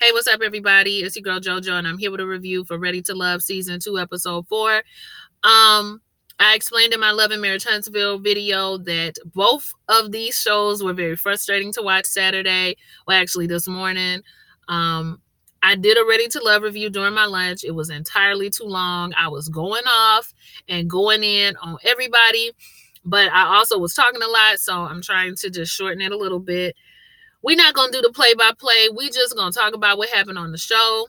Hey, what's up, everybody? It's your girl JoJo, and I'm here with a review for Ready to Love Season 2, Episode 4. I explained in my Love and Marriage Huntsville video that both of these shows were very frustrating to watch Saturday. Well, actually, this morning. I did a Ready to Love review during my lunch. It was entirely too long. I was going off and going in on everybody, but I also was talking a lot, so I'm trying to just shorten it a little bit. We're not going to do the play-by-play. We just going to talk about what happened on the show.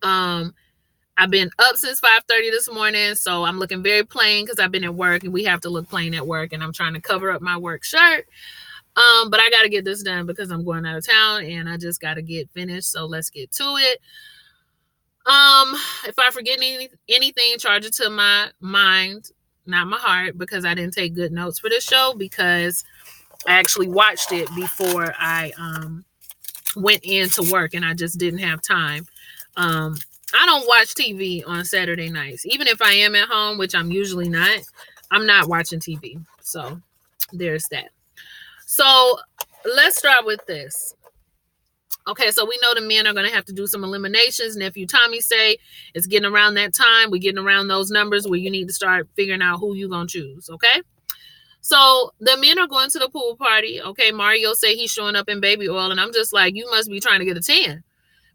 I've been up since 5:30 this morning, so I'm looking very plain because I've been at work, and we have to look plain at work, and I'm trying to cover up my work shirt. But I got to get this done because I'm going out of town, and I just got to get finished, so let's get to it. If I forget anything, charge it to my mind, not my heart, because I didn't take good notes for this show because I actually watched it before I went into work, and I just didn't have time. I don't watch TV on Saturday nights. Even if I am at home, which I'm usually not, I'm not watching TV. So there's that. So let's start with this. Okay, so we know the men are going to have to do some eliminations. Nephew Tommy say it's getting around that time. We're getting around those numbers where you need to start figuring out who you're going to choose, okay? So the men are going to the pool party. Okay, Mario say he's showing up in baby oil, and I'm just like, you must be trying to get a tan.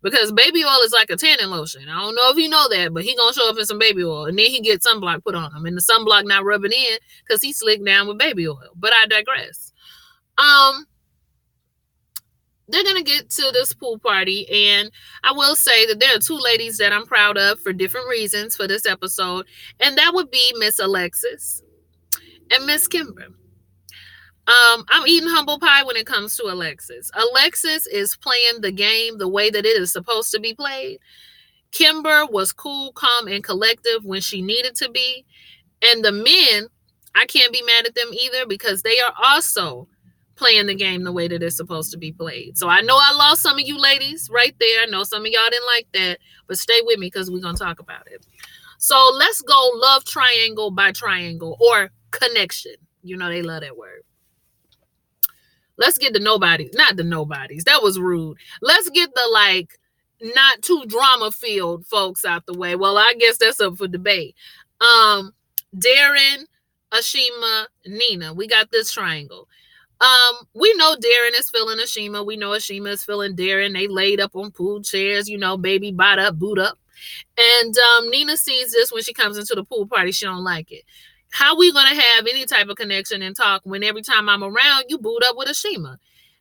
Because baby oil is like a tanning lotion. I don't know if you know that, but he gonna show up in some baby oil. And then he get sunblock put on him. And the sunblock not rubbing in because he slicked down with baby oil. But I digress. They're gonna get to this pool party, and I will say that there are two ladies that I'm proud of for different reasons for this episode, and that would be Miss Alexis and Miss Kimber. I'm eating humble pie when it comes to Alexis. Alexis is playing the game the way that it is supposed to be played. Kimber was cool, calm, and collective when she needed to be. And the men, I can't be mad at them either because they are also playing the game the way that it's supposed to be played. So I know I lost some of you ladies right there. I know some of y'all didn't like that, but stay with me because we're going to talk about it. So let's go love triangle by triangle or connection. You know they love that word. Let's get the nobodies, not the nobodies. That was rude. Let's get the not too drama filled folks out the way. Well, I guess that's up for debate. Darren, Ashima, Nina. We got this triangle. We know Darren is feeling Ashima. We know Ashima is feeling Darren. They laid up on pool chairs, baby bot up, boot up. And Nina sees this when she comes into the pool party. She don't like it. How we going to have any type of connection and talk when every time I'm around, you boot up with Ashima?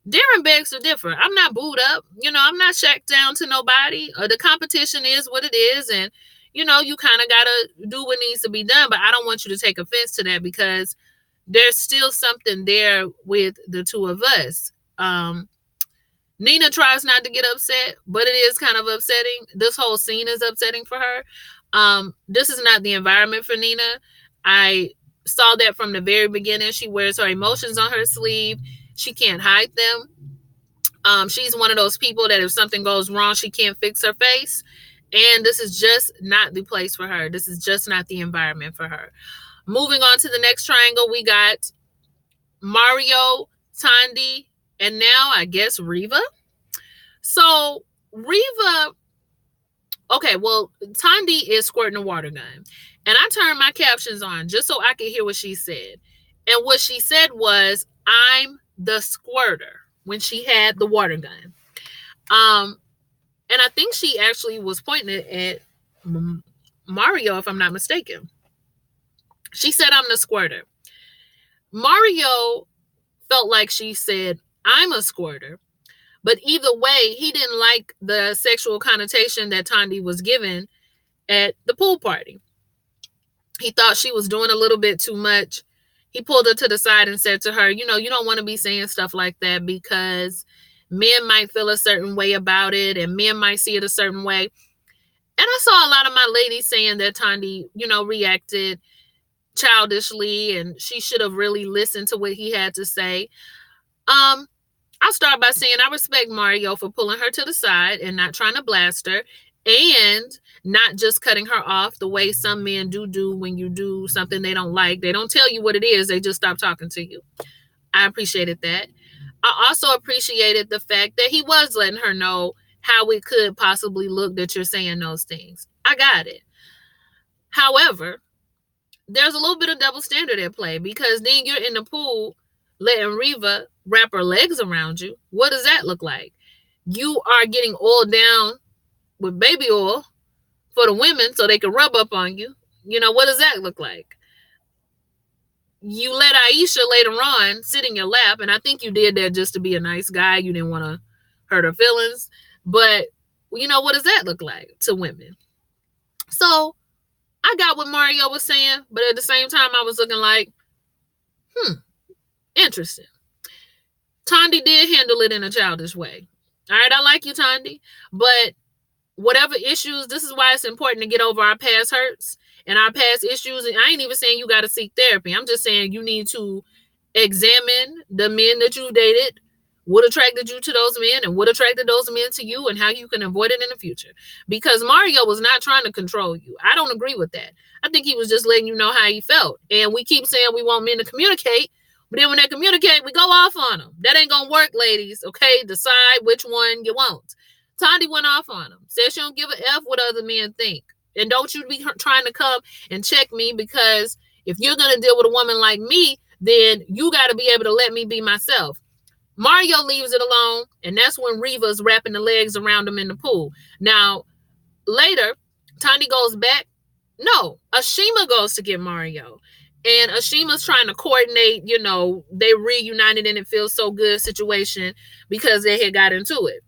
Darren begs to differ. I'm not booed up. I'm not shacked down to nobody. The competition is what it is. And, you kind of got to do what needs to be done. But I don't want you to take offense to that because there's still something there with the two of us. Nina tries not to get upset, but it is kind of upsetting. This whole scene is upsetting for her. This is not the environment for Nina. I saw that from the very beginning. She wears her emotions on her sleeve. She can't hide them. She's one of those people that if something goes wrong, she can't fix her face. And this is just not the place for her. This is just not the environment for her. Moving on to the next triangle, we got Mario, Tandy, and now I guess Reva. So Reva, okay, well, Tandy is squirting a water gun. And I turned my captions on just so I could hear what she said. And what she said was, I'm the squirter, when she had the water gun. And I think she actually was pointing it at Mario, if I'm not mistaken. She said, I'm the squirter. Mario felt like she said, I'm a squirter. But either way, he didn't like the sexual connotation that Tandy was given at the pool party. He thought she was doing a little bit too much. He pulled her to the side and said to her, you don't want to be saying stuff like that because men might feel a certain way about it and men might see it a certain way. And I saw a lot of my ladies saying that Tandy, reacted childishly and she should have really listened to what he had to say. I'll start by saying I respect Mario for pulling her to the side and not trying to blast her and not just cutting her off the way some men do when you do something they don't like. They don't tell you what it is. They just stop talking to you. I appreciated that. I also appreciated the fact that he was letting her know how it could possibly look that you're saying those things. I got it. However, there's a little bit of double standard at play, because then you're in the pool letting Reva wrap her legs around you. What does that look like? You are getting oiled down with baby oil for the women so they can rub up on you. What does that look like? You let Aisha later on sit in your lap, and I think you did that just to be a nice guy. You didn't want to hurt her feelings. But, what does that look like to women? So, I got what Mario was saying, but at the same time, I was looking like, interesting. Tandy did handle it in a childish way. All right, I like you, Tandy, but whatever issues, this is why it's important to get over our past hurts and our past issues. And I ain't even saying you got to seek therapy. I'm just saying you need to examine the men that you dated, what attracted you to those men, and what attracted those men to you, and how you can avoid it in the future. Because Mario was not trying to control you. I don't agree with that. I think he was just letting you know how he felt. And we keep saying we want men to communicate, but then when they communicate, we go off on them. That ain't gonna work, ladies. Okay, decide which one you want. Tandy went off on him. Said she don't give a F what other men think. And don't you be trying to come and check me, because if you're going to deal with a woman like me, then you got to be able to let me be myself. Mario leaves it alone, and that's when Reva's wrapping the legs around him in the pool. Now, later, Tandy goes back. No, Ashima goes to get Mario. And Ashima's trying to coordinate, they reunited and it feels so good situation because they had got into it.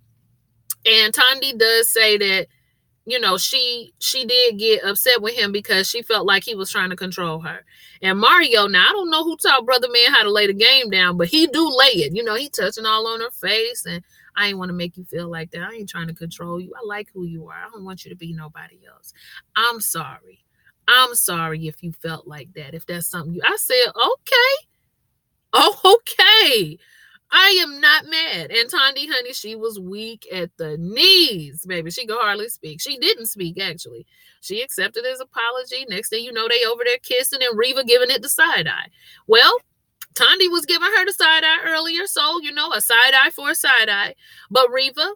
And Tandy does say that, she did get upset with him because she felt like he was trying to control her. And Mario, now I don't know who taught Brother Man how to lay the game down, but he do lay it. He touching all on her face, and I ain't want to make you feel like that. I ain't trying to control you. I like who you are. I don't want you to be nobody else. I'm sorry. I'm sorry if you felt like that. If that's something I said, okay. Oh, okay. I am not mad. And Tandy, honey, she was weak at the knees, baby. She could hardly speak. She didn't speak, actually. She accepted his apology. Next thing you know, they over there kissing and Reva giving it the side eye. Well, Tandy was giving her the side eye earlier, so, a side eye for a side eye. But Reva,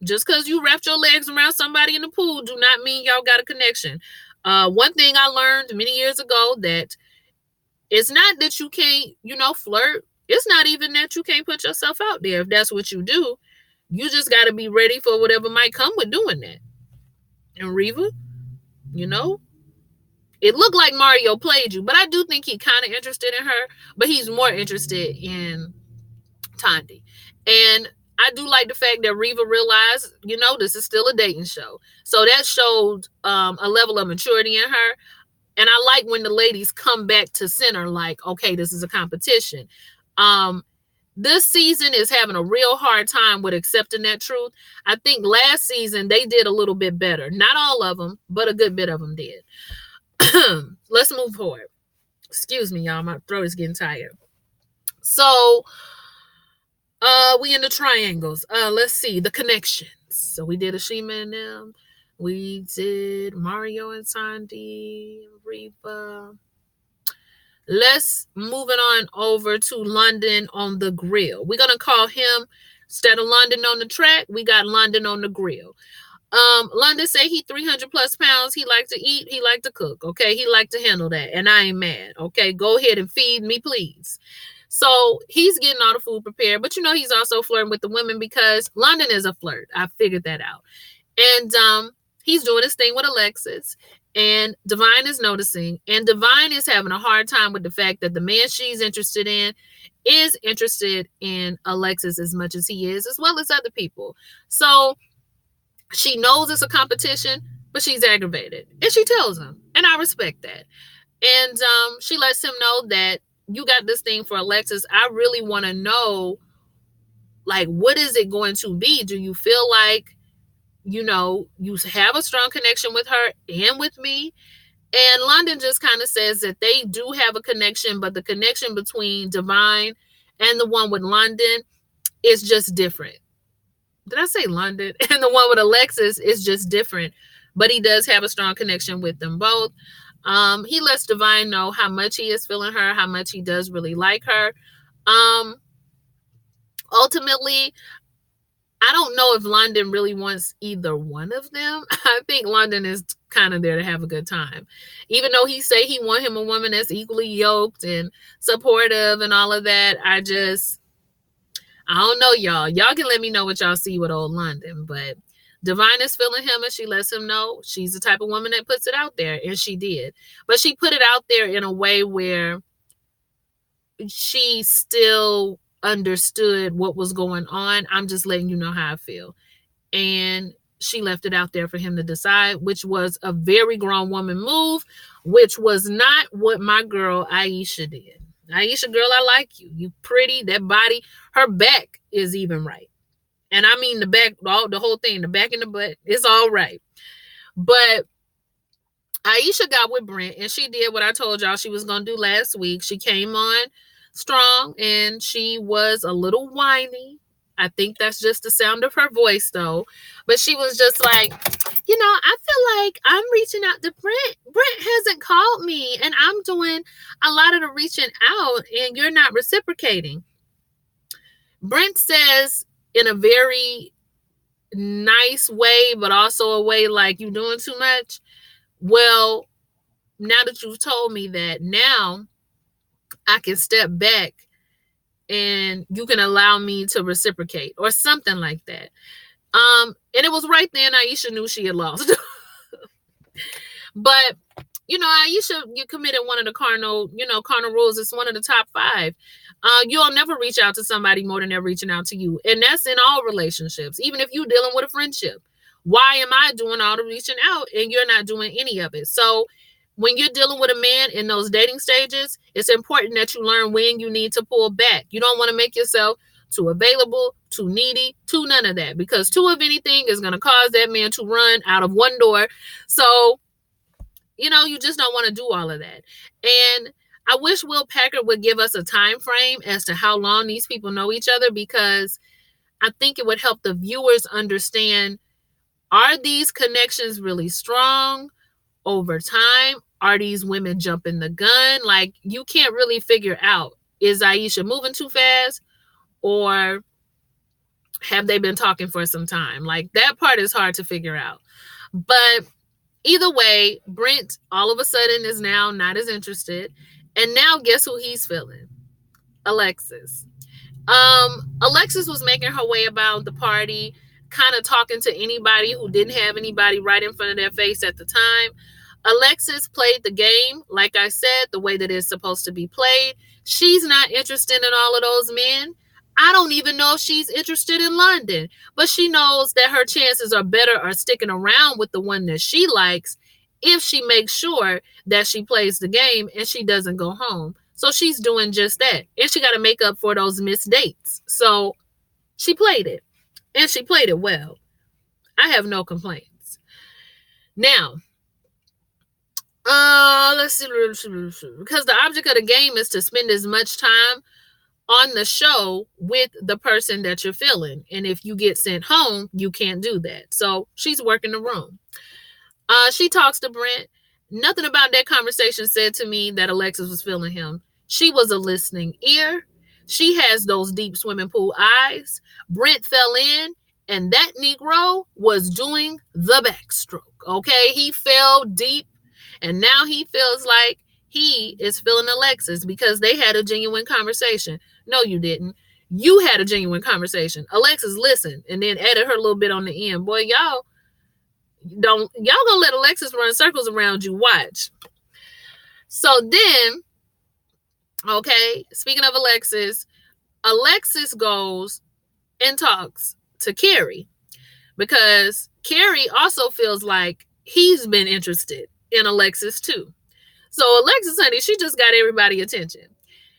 just because you wrapped your legs around somebody in the pool do not mean y'all got a connection. One thing I learned many years ago, that it's not that you can't, flirt. It's not even that you can't put yourself out there. If that's what you do, you just got to be ready for whatever might come with doing that. And Reva, it looked like Mario played you, but I do think he's kind of interested in her, but he's more interested in Tandy. And I do like the fact that Reva realized, this is still a dating show. So that showed a level of maturity in her. And I like when the ladies come back to center, like, okay, this is a competition. This season is having a real hard time with accepting that truth. I think last season they did a little bit better. Not all of them, but a good bit of them did. Let's move forward. Excuse me, y'all. My throat is getting tired. So, we in the triangles. Let's see the connections. So we did Ashima and them. We did Mario and Tandy, Reva. Let's move it on over to London on the grill. We're going to call him, instead of London on the track, we got London on the grill. London say he 300 plus pounds. He like to eat. He like to cook. Okay. He like to handle that. And I ain't mad. Okay. Go ahead and feed me, please. So he's getting all the food prepared, but he's also flirting with the women because London is a flirt. I figured that out. And, he's doing his thing with Alexis. And Divine is noticing, and Divine is having a hard time with the fact that the man she's interested in is interested in Alexis as much as he is, as well as other people. So she knows it's a competition, but she's aggravated. And she tells him, and I respect that. And she lets him know that you got this thing for Alexis. I really want to know, like, what is it going to be? Do you feel like, you have a strong connection with her and with me? And London just kind of says that they do have a connection, but the connection between Divine and the one with London is just different. Did I say London? And the one with Alexis is just different, but he does have a strong connection with them both. He lets Divine know how much he is feeling her, how much he does really like her. Ultimately, I don't know if London really wants either one of them. I think London is kind of there to have a good time. Even though he say he want him a woman that's equally yoked and supportive and all of that, I don't know, y'all. Y'all can let me know what y'all see with old London, but Divine is feeling him and she lets him know. She's the type of woman that puts it out there, and she did. But she put it out there in a way where she still understood what was going on. I'm just letting you know how I feel. And she left it out there for him to decide, which was a very grown woman move, which was not what my girl Aisha did. Aisha, girl, I like you. You pretty, that body, her back is even right. And I mean the back, the whole thing, the back and the butt, it's all right. But Aisha got with Brent and she did what I told y'all she was going to do last week. She came on strong and she was a little whiny. I think that's just the sound of her voice though. But she was just like, I feel like I'm reaching out to Brent. Brent hasn't called me and I'm doing a lot of the reaching out and you're not reciprocating. Brent says in a very nice way, but also a way like you doing too much. Well, now that you've told me that, now I can step back and you can allow me to reciprocate or something like that. And it was right then Aisha knew she had lost. But Aisha, you committed one of the cardinal rules. It's one of the top 5. You'll never reach out to somebody more than they're reaching out to you. And that's in all relationships, even if you're dealing with a friendship. Why am I doing all the reaching out and you're not doing any of it? So when you're dealing with a man in those dating stages, it's important that you learn when you need to pull back. You don't want to make yourself too available, too needy, too none of that, because too of anything is going to cause that man to run out of one door. So, you just don't want to do all of that. And I wish Will Packard would give us a time frame as to how long these people know each other, because I think it would help the viewers understand, are these connections really strong over time? Are these women jumping the gun? Like, you can't really figure out, is Aisha moving too fast or have they been talking for some time? Like, that part is hard to figure out. But either way, Brent all of a sudden is now not as interested. And now guess who he's feeling? Alexis. Alexis was making her way about the party, kind of talking to anybody who didn't have anybody right in front of their face at the time. Alexis played the game, like I said, the way that it's supposed to be played. She's not interested in all of those men. I don't even know if she's interested in London, but she knows that her chances are better are sticking around with the one that she likes if she makes sure that she plays the game and she doesn't go home. So she's doing just that. And she got to make up for those missed dates. So she played it. And she played it well. I have no complaints. Now, let's see. Because the object of the game is to spend as much time on the show with the person that you're feeling. And if you get sent home, you can't do that. So she's working the room. She talks to Brent. Nothing about that conversation said to me that Alexis was feeling him. She was a listening ear. She has those deep swimming pool eyes. Brent fell in, and that Negro was doing the backstroke. Okay, he fell deep, and now he feels like he is feeling Alexis because they had a genuine conversation. No, you didn't. You had a genuine conversation. Alexis listened and then added her little bit on the end. Boy, y'all gonna let Alexis run circles around you. Watch. So then, okay, speaking of Alexis goes and talks to Carrie because Carrie also feels like he's been interested in Alexis too. So Alexis, honey, she just got everybody's attention.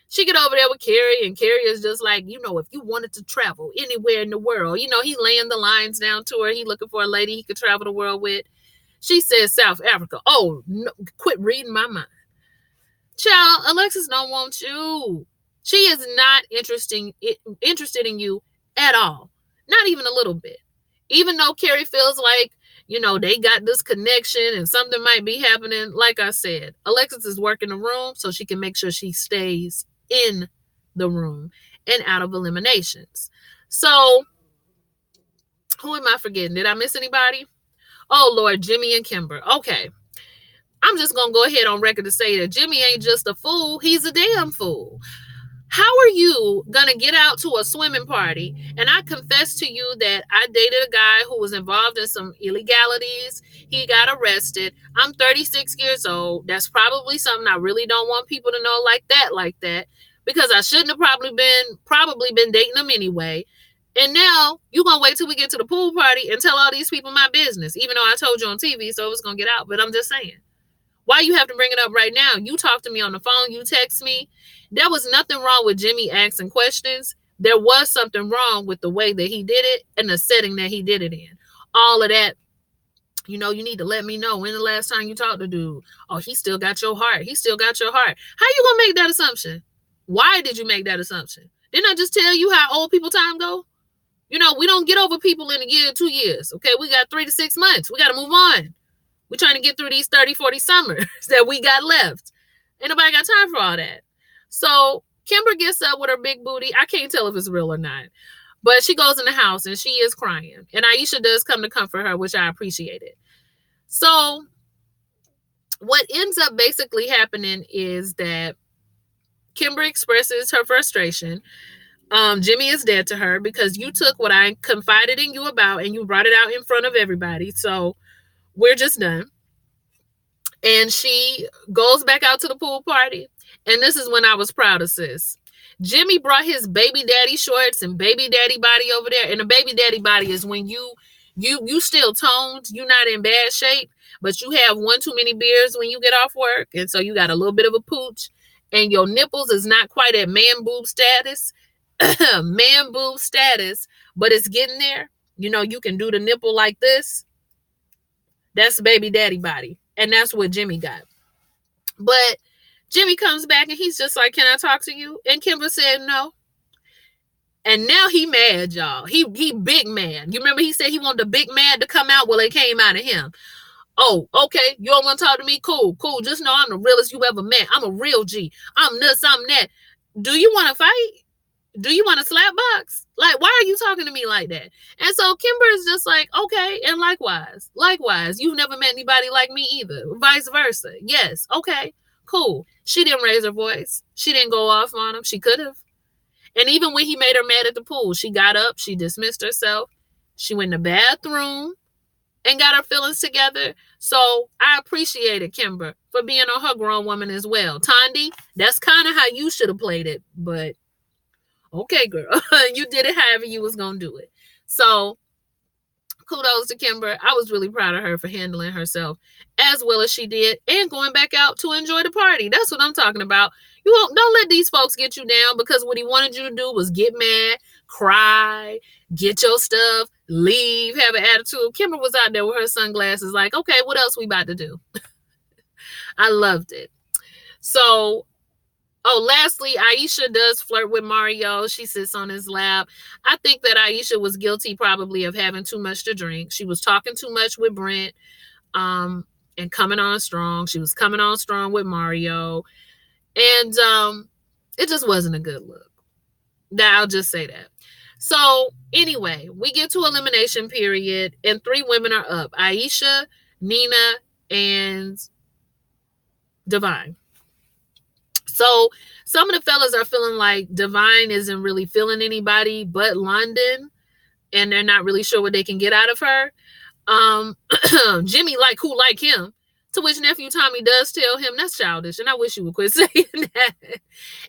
She get over there with Carrie, and Carrie is just like, if you wanted to travel anywhere in the world, he laying the lines down to her. He looking for a lady he could travel the world with. She says South Africa. Oh, no, quit reading my mind. Child, Alexis don't want you. She is not interested in you at all. Not even a little bit. Even though Carrie feels like, they got this connection and something might be happening. Like I said, Alexis is working the room so she can make sure she stays in the room and out of eliminations. So Who am I forgetting? Did I miss anybody? Oh, Lord, Jimmy and Kimber. Okay. I'm just going to go ahead on record to say that Jimmy ain't just a fool. He's a damn fool. How are you going to get out to a swimming party? And I confess to you that I dated a guy who was involved in some illegalities. He got arrested. I'm 36 years old. That's probably something I really don't want people to know like that, because I shouldn't have probably been dating him anyway. And now you're going to wait till we get to the pool party and tell all these people my business, even though I told you on TV, so it was going to get out. But I'm just saying. Why you have to bring it up right now? You talk to me on the phone. You text me. There was nothing wrong with Jimmy asking questions. There was something wrong with the way that he did it and the setting that he did it in. All of that, you need to let me know when the last time you talked to dude. Oh, he still got your heart. He still got your heart. How you going to make that assumption? Why did you make that assumption? Didn't I just tell you how old people time go? We don't get over people in a year, 2 years. Okay, we got 3 to 6 months. We got to move on. We're trying to get through these 30, 40 summers that we got left. Ain't nobody got time for all that. So Kimber gets up with her big booty. I can't tell if it's real or not. But she goes in the house and she is crying. And Aisha does come to comfort her, which I appreciated. So what ends up basically happening is that Kimber expresses her frustration. Jimmy is dead to her because you took what I confided in you about and you brought it out in front of everybody. So we're just done. And she goes back out to the pool party. And this is when I was proud of sis. Jimmy brought his baby daddy shorts and baby daddy body over there. And the baby daddy body is when you still toned, you're not in bad shape, but you have one too many beers when you get off work. And so you got a little bit of a pooch. And your nipples is not quite at man boob status. Man boob status, but it's getting there. You can do the nipple like this. That's baby daddy body. And that's what Jimmy got. But Jimmy comes back and he's just like, can I talk to you? And Kimber said no. And now he mad, y'all. He big man. You remember he said he wanted the big man to come out? Well, it came out of him. Oh, okay. You don't want to talk to me? Cool. Just know I'm the realest you ever met. I'm a real G. I'm this, I'm that. Do you want to fight? Do you want to slap box? Like, why are you talking to me like that? And so Kimber is just like, okay. And likewise, you've never met anybody like me either. Vice versa. Yes. Okay, cool. She didn't raise her voice. She didn't go off on him. She could have. And even when he made her mad at the pool, she got up, she dismissed herself. She went in the bathroom and got her feelings together. So I appreciated Kimber for being on her grown woman as well. Tandy, that's kind of how you should have played it, but okay, girl, you did it however you was going to do it. So kudos to Kimber. I was really proud of her for handling herself as well as she did and going back out to enjoy the party. That's what I'm talking about. Don't let these folks get you down because what he wanted you to do was get mad, cry, get your stuff, leave, have an attitude. Kimber was out there with her sunglasses like, okay, what else we about to do? I loved it. So lastly, Aisha does flirt with Mario. She sits on his lap. I think that Aisha was guilty probably of having too much to drink. She was talking too much with Brent and coming on strong. She was coming on strong with Mario. And it just wasn't a good look. I'll just say that. So anyway, we get to elimination period and 3 women are up. Aisha, Nina, and Divine. So some of the fellas are feeling like Divine isn't really feeling anybody but London, and they're not really sure what they can get out of her. Jimmy who like him, to which nephew Tommy does tell him that's childish, and I wish you would quit saying that.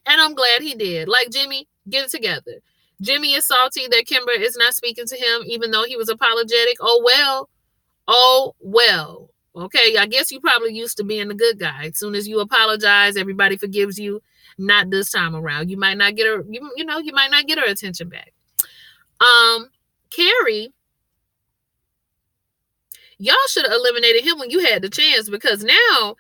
And I'm glad he did. Like, Jimmy, get it together. Jimmy is salty that Kimber is not speaking to him, even though he was apologetic. Oh well. Okay, I guess you probably used to being the good guy. As soon as you apologize, everybody forgives you. Not this time around. You might not get her, you might not get her attention back. Carrie, y'all should have eliminated him when you had the chance, because now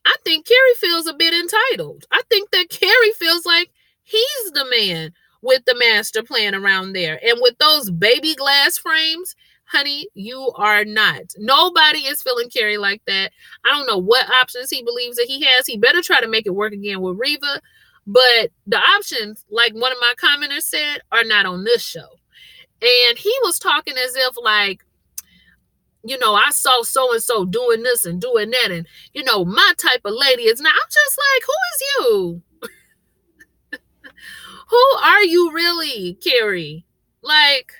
I think Carrie feels a bit entitled. I think that Carrie feels like he's the man with the master plan around there. And with those baby glass frames, honey, you are not. Nobody is feeling Carrie like that. I don't know what options he believes that he has. He better try to make it work again with Reva. But the options, like one of my commenters said, are not on this show. And he was talking as if like, I saw so and so doing this and doing that, and my type of lady is not. I'm just like, who is you? Who are you really, Carrie? Like,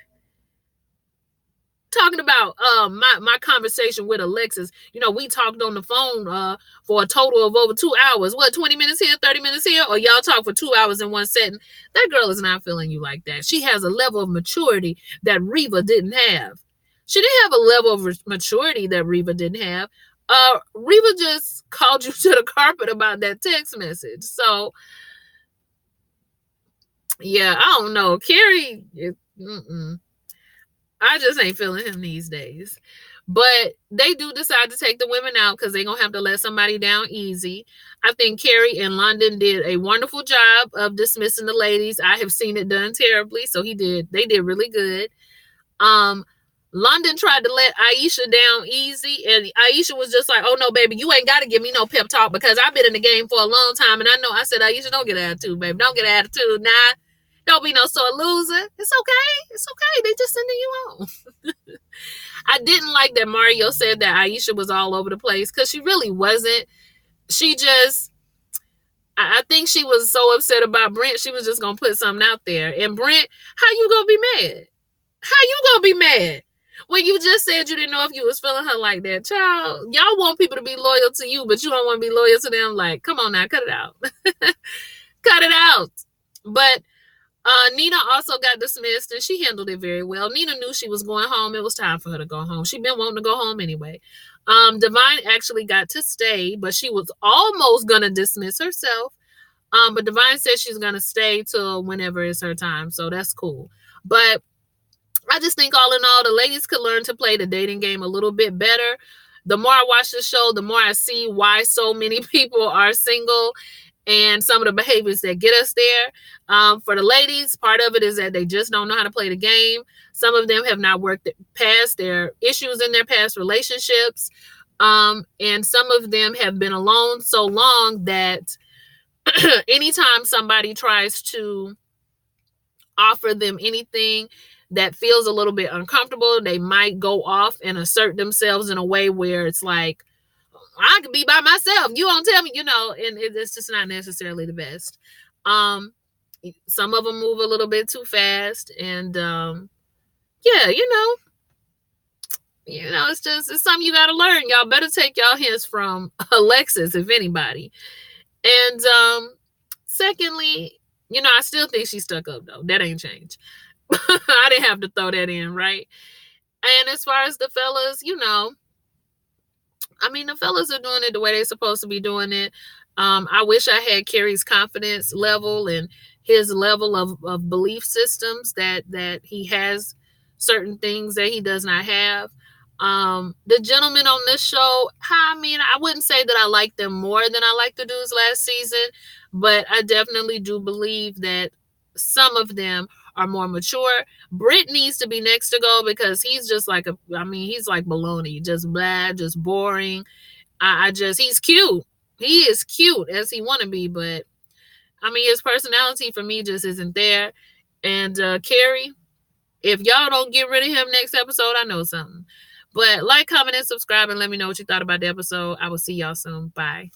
talking about my conversation with Alexis. We talked on the phone for a total of over 2 hours. What, 20 minutes here, 30 minutes here? Or y'all talk for 2 hours in one setting? That girl is not feeling you like that. She has a level of maturity that Reva didn't have. She didn't have a level of maturity that Reva didn't have. Reva just called you to the carpet about that text message. So, yeah, I don't know. Carrie, I just ain't feeling him these days. But they do decide to take the women out because they're going to have to let somebody down easy. I think Carrie and London did a wonderful job of dismissing the ladies. I have seen it done terribly. So they did really good. London tried to let Aisha down easy, and Aisha was just like, oh no, baby, you ain't got to give me no pep talk because I've been in the game for a long time. And I said, Aisha, don't get an attitude, baby. Don't get an attitude. Nah, don't be no sore loser. It's okay. It's okay. They just sending you home. I didn't like that Mario said that Aisha was all over the place because she really wasn't. She just, I think she was so upset about Brent, she was just going to put something out there. And Brent, how you going to be mad? How you going to be mad? When you just said you didn't know if you was feeling her like that. Child, y'all want people to be loyal to you, but you don't want to be loyal to them. Like, come on now, cut it out. Cut it out. But Nina also got dismissed, and she handled it very well. Nina knew she was going home. It was time for her to go home. She'd been wanting to go home anyway. Divine actually got to stay, but she was almost going to dismiss herself. But Divine said she's going to stay till whenever it's her time, so that's cool. But I just think all in all, the ladies could learn to play the dating game a little bit better. The more I watch the show, the more I see why so many people are single and some of the behaviors that get us there. For the ladies, part of it is that they just don't know how to play the game. Some of them have not worked past their issues in their past relationships. And some of them have been alone so long that anytime somebody tries to offer them anything that feels a little bit uncomfortable, they might go off and assert themselves in a way where it's like, I could be by myself. You don't tell me, and it's just not necessarily the best. Some of them move a little bit too fast, and yeah, it's something you got to learn. Y'all better take y'all hints from Alexis, if anybody. And secondly, I still think she's stuck up though. That ain't changed. I didn't have to throw that in, right? And as far as the fellas, the fellas are doing it the way they're supposed to be doing it. I wish I had Carrie's confidence level and his level of belief systems that he has certain things that he does not have. The gentlemen on this show, I wouldn't say that I like them more than I liked the dudes last season, but I definitely do believe that some of them are more mature. Brent needs to be next to go because he's just like he's like baloney, just blah, just boring. He's cute. He is cute as he want to be, but his personality for me just isn't there. And Carrie, if y'all don't get rid of him next episode, I know something. But like, comment, and subscribe, and let me know what you thought about the episode. I will see y'all soon. Bye.